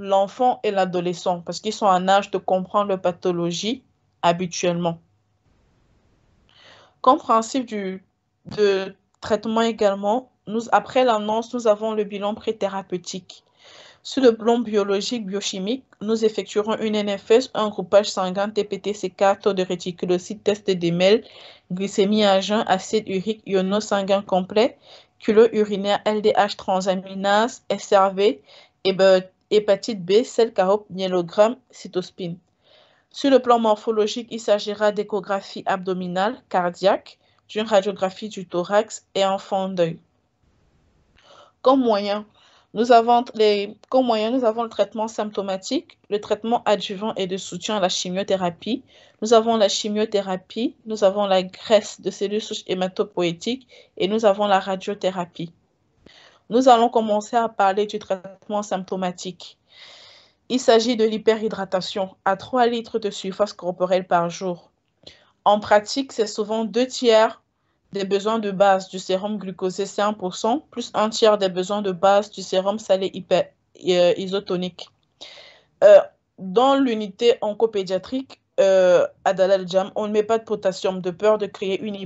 l'enfant et l'adolescent parce qu'ils sont en âge de comprendre la pathologie habituellement. Comme principe de traitement également, après l'annonce, nous avons le bilan préthérapeutique. Sur le plan biologique, biochimique, nous effectuerons une NFS, un groupage sanguin TPT-C4, taux de réticulocytes, test de Mel, glycémie à jeun, acide urique, iono-sanguin complet, culot urinaire, LDH transaminase, SRV, hépatite B, sel carob, myélogramme, cytospine. Sur le plan morphologique, il s'agira d'échographie abdominale, cardiaque, d'une radiographie du thorax et en fond d'œil. Comme moyen, nous avons le traitement symptomatique, le traitement adjuvant et de soutien à la chimiothérapie. Nous avons la chimiothérapie, nous avons la graisse de cellules souches hématopoïétiques et nous avons la radiothérapie. Nous allons commencer à parler du traitement symptomatique. Il s'agit de l'hyperhydratation à 3 litres de surface corporelle par jour. En pratique, c'est souvent 2/3 des besoins de base du sérum glucosé 100%, plus 1/3 des besoins de base du sérum salé isotonique. Dans l'unité oncopédiatrique, à Dalal Jam, on ne met pas de potassium de peur de créer une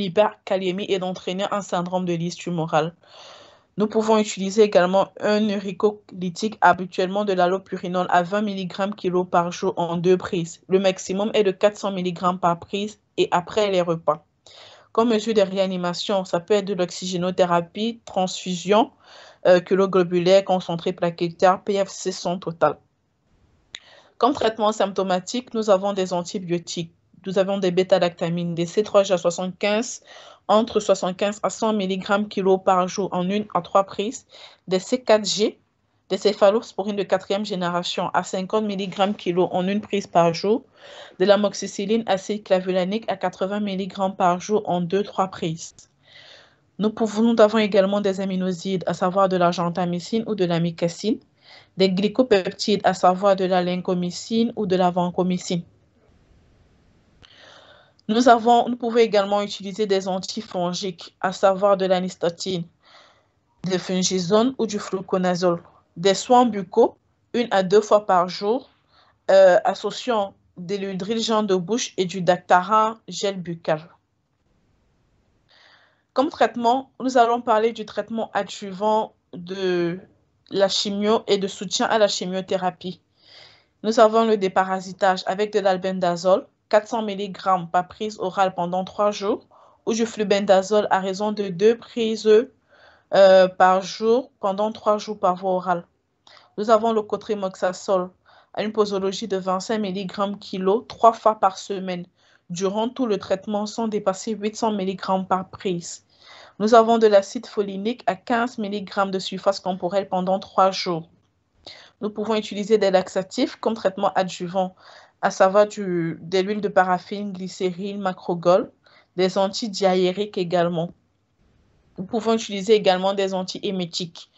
hyperkaliémie et d'entraîner un syndrome de lisse tumorale. Nous pouvons utiliser également un uricolytique, habituellement de l'allopurinol à 20 mg kg par jour en 2 prises. Le maximum est de 400 mg par prise et après les repas. Comme mesure de réanimation, ça peut être de l'oxygénothérapie, transfusion, globulaire, concentré plaquettaire, PFC son total. Comme traitement symptomatique, nous avons des antibiotiques. Nous avons des bêta-lactamines, des C3G75 entre 75 à 100 mg kg par jour en 1 à 3 prises, des C4G, des céphalosporines de 4e génération à 50 mg kg en 1 prise par jour, de l'amoxicilline acide clavulanique à 80 mg par jour en 2-3 prises. Nous avons également des aminosides, à savoir de l'argentamycine ou de l'amicacine, des glycopeptides, à savoir de la lincomycine ou de la vancomycine. Nous pouvons également utiliser des antifongiques, à savoir de l'anistatine, des fungizone ou du fluconazole, des soins buccaux, 1 à 2 fois par jour, associant de l'hydrogène de bouche et du Dactara gel buccal. Comme traitement, nous allons parler du traitement adjuvant de la chimio et de soutien à la chimiothérapie. Nous avons le déparasitage avec de l'albendazole, 400 mg par prise orale pendant 3 jours, ou du flubendazole à raison de 2 prises par jour pendant 3 jours par voie orale. Nous avons le cotrimoxazole à une posologie de 25 mg kg 3 fois par semaine, durant tout le traitement sans dépasser 800 mg par prise. Nous avons de l'acide folinique à 15 mg de surface corporelle pendant 3 jours. Nous pouvons utiliser des laxatifs comme traitement adjuvant, à savoir de l'huile de paraffine, glycérine, macrogol, des antidiarrhéiques également. Nous pouvons utiliser également des antiémétiques.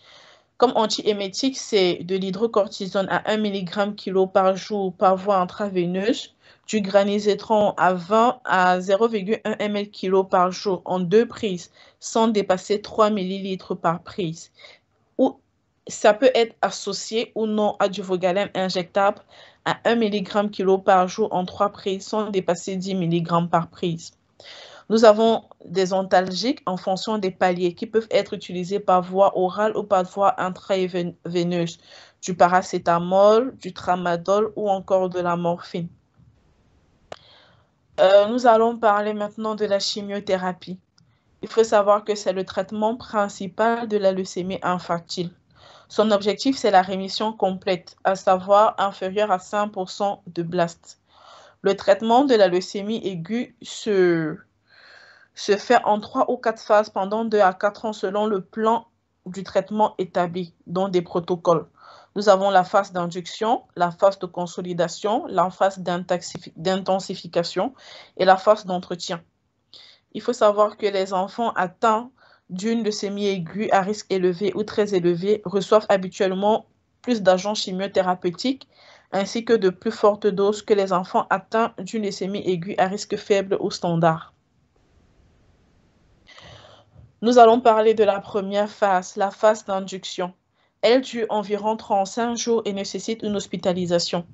Comme antiémétique, c'est de l'hydrocortisone à 1 mg kg par jour par voie intraveineuse, du granisétron à 20 à 0,1 ml kg par jour en 2 prises, sans dépasser 3 ml par prise. Ou ça peut être associé ou non à du Vogalène injectable à 1 mg kg par jour en 3 prises, sans dépasser 10 mg par prise. Nous avons des antalgiques en fonction des paliers qui peuvent être utilisés par voie orale ou par voie intraveineuse, du paracétamol, du tramadol ou encore de la morphine. Nous allons parler maintenant de la chimiothérapie. Il faut savoir que c'est le traitement principal de la leucémie infantile. Son objectif, c'est la rémission complète, à savoir inférieure à 5% de blast. Le traitement de la leucémie aiguë se fait en 3 ou 4 phases pendant 2 à 4 ans selon le plan du traitement établi dans des protocoles. Nous avons la phase d'induction, la phase de consolidation, la phase d'intensification et la phase d'entretien. Il faut savoir que les enfants atteints d'une leucémie aiguë à risque élevé ou très élevé reçoivent habituellement plus d'agents chimiothérapeutiques ainsi que de plus fortes doses que les enfants atteints d'une leucémie aiguë à risque faible ou standard. Nous allons parler de la première phase, la phase d'induction. Elle dure environ 35 jours et nécessite une hospitalisation.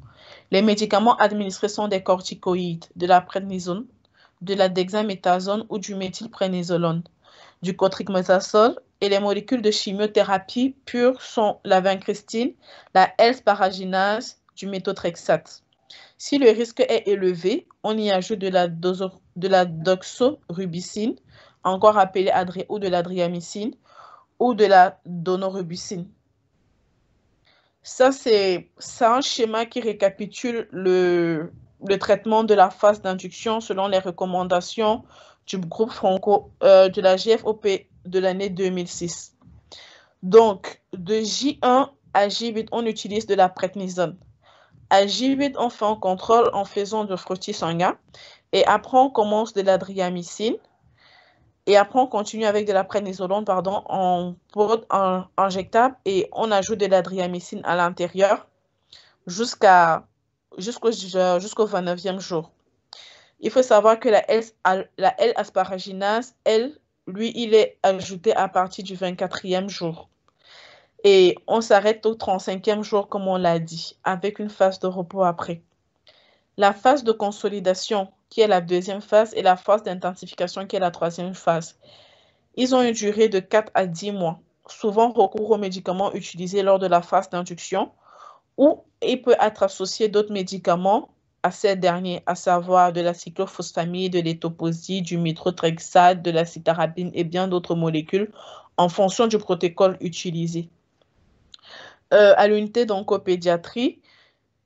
Les médicaments administrés sont des corticoïdes, de la prednisone, de la dexaméthasone ou du méthylprénisolone, du cotrimoxazole, et les molécules de chimiothérapie pure sont la vincristine, la L-sparaginase, du méthotrexate. Si le risque est élevé, on y ajoute de la doxorubicine, encore appelée ou de l'adriamycine, ou de la daunorubicine. Ça, c'est un schéma qui récapitule le traitement de la phase d'induction selon les recommandations du groupe de la GFOP de l'année 2006. Donc, de J1 à J8, on utilise de la prednisone. À J8, on fait un contrôle en faisant de frottis sanguin. Et après, on commence de l'adriamycine. Et après, on continue avec de la prednisolone, en poudre injectable. Et on ajoute de l'adriamycine à l'intérieur jusqu'au 29e jour. Il faut savoir que la L-asparaginase, il est ajouté à partir du 24e jour. Et on s'arrête au 35e jour, comme on l'a dit, avec une phase de repos après. La phase de consolidation, qui est la deuxième phase, et la phase d'intensification, qui est la troisième phase. Ils ont une durée de 4 à 10 mois, souvent recours aux médicaments utilisés lors de la phase d'induction, ou il peut être associé d'autres médicaments à ces derniers, à savoir de la cyclophosphamide, de l'étoposide, du méthotrexate, de la cytarabine et bien d'autres molécules en fonction du protocole utilisé. À l'unité d'oncopédiatrie,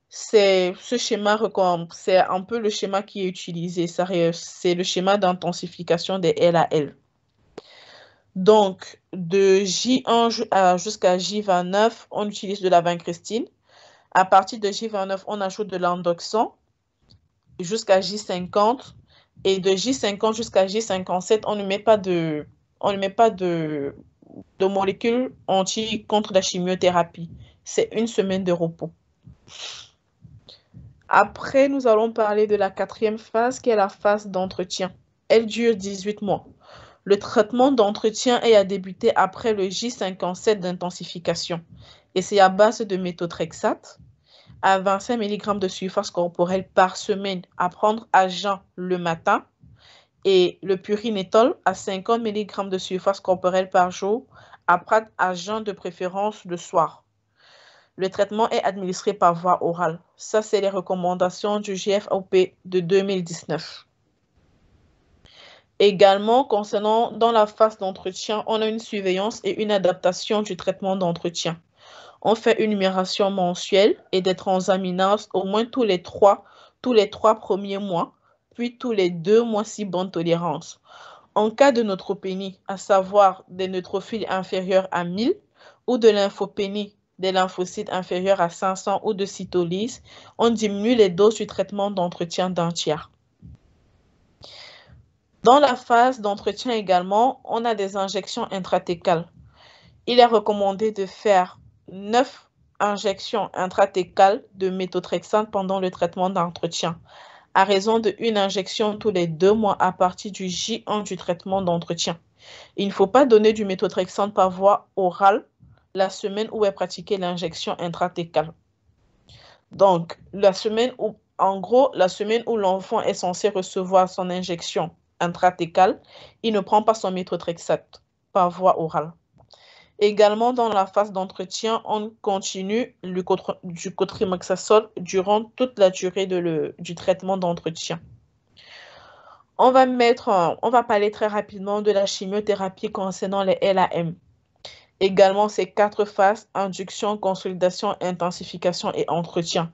c'est un peu le schéma qui est utilisé. C'est le schéma d'intensification des LAL. Donc, de J1 jusqu'à J29, on utilise de la vincristine. À partir de J29, on ajoute de l'endoxan jusqu'à J50. Et de J50 jusqu'à J57, on ne met pas de molécules contre la chimiothérapie. C'est une semaine de repos. Après, nous allons parler de la quatrième phase, qui est la phase d'entretien. Elle dure 18 mois. Le traitement d'entretien est à débuter après le J57 d'intensification. Et c'est à base de méthotrexate à 25 mg de surface corporelle par semaine à prendre à jeun le matin et le pyrinétol à 50 mg de surface corporelle par jour à prendre à jeun de préférence le soir. Le traitement est administré par voie orale. Ça, c'est les recommandations du GFOP de 2019. Également, concernant dans la phase d'entretien, on a une surveillance et une adaptation du traitement d'entretien. On fait une numération mensuelle et des transaminases au moins tous les trois premiers mois, puis tous les 2 mois si bonne tolérance. En cas de neutropénie, à savoir des neutrophiles inférieurs à 1000 ou de lymphopénie, des lymphocytes inférieurs à 500 ou de cytolyse, on diminue les doses du traitement d'entretien d'un tiers. Dans la phase d'entretien également, on a des injections intrathécales. Il est recommandé de faire 9 injections intrathécales de méthotrexate pendant le traitement d'entretien, à raison d'une injection tous les 2 mois à partir du J1 du traitement d'entretien. Il ne faut pas donner du méthotrexate par voie orale la semaine où est pratiquée l'injection intrathécale. Donc, la semaine où l'enfant est censé recevoir son injection intrathécale, il ne prend pas son méthotrexate par voie orale. Également, dans la phase d'entretien, on continue du cotrimoxazole durant toute la durée du traitement d'entretien. On va parler très rapidement de la chimiothérapie concernant les LAM. Également, ces 4 phases, induction, consolidation, intensification et entretien.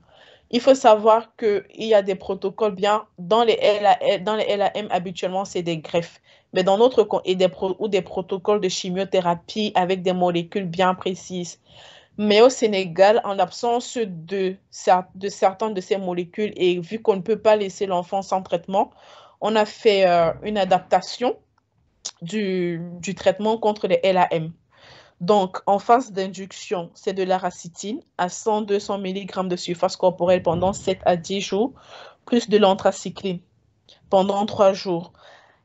Il faut savoir qu'il y a des protocoles bien dans les LAM, habituellement, c'est des greffes. Mais dans notre cas, ou des protocoles de chimiothérapie avec des molécules bien précises. Mais au Sénégal, en l'absence de certaines de ces molécules et vu qu'on ne peut pas laisser l'enfant sans traitement, on a fait une adaptation du traitement contre les LAM. Donc, en phase d'induction, c'est de l'aracitine à 100-200 mg de surface corporelle pendant 7 à 10 jours, plus de l'anthracycline pendant 3 jours.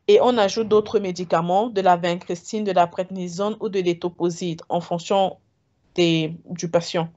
Et on ajoute d'autres médicaments, de la vincristine, de la prednisone ou de l'étoposide, en fonction du patient.